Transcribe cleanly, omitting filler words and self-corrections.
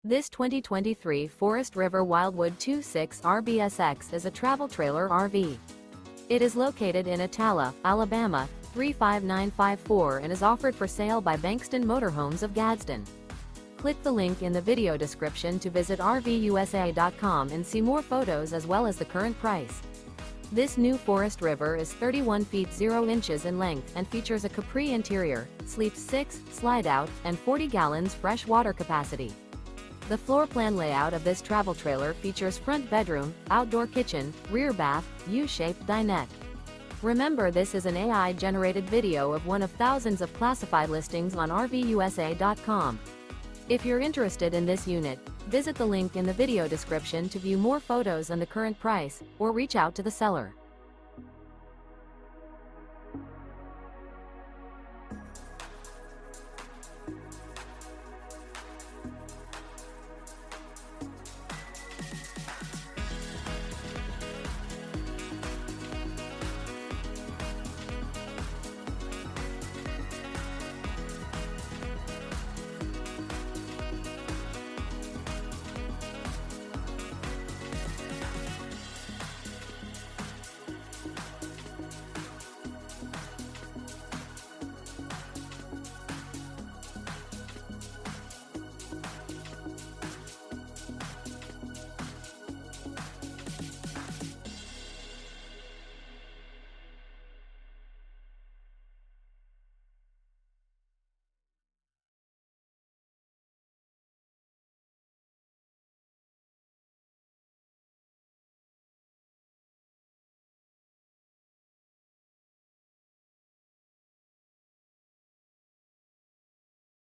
This 2023 Forest River Wildwood 2.6 RBSX is a travel trailer RV. It is located in Attalla, Alabama, 35954 and is offered for sale by Bankston Motorhomes of Gadsden. Click the link in the video description to visit RVUSA.com and see more photos as well as the current price. This new Forest River is 31 feet 0 inches in length and features a CAPRI interior, sleeps 6, slide-out, and 40 gallons fresh water capacity. The floor plan layout of this travel trailer features front bedroom, outdoor kitchen, rear bath, U-shaped dinette. Remember, this is an AI-generated video of one of thousands of classified listings on RVUSA.com. If you're interested in this unit, visit the link in the video description to view more photos and the current price, or reach out to the seller.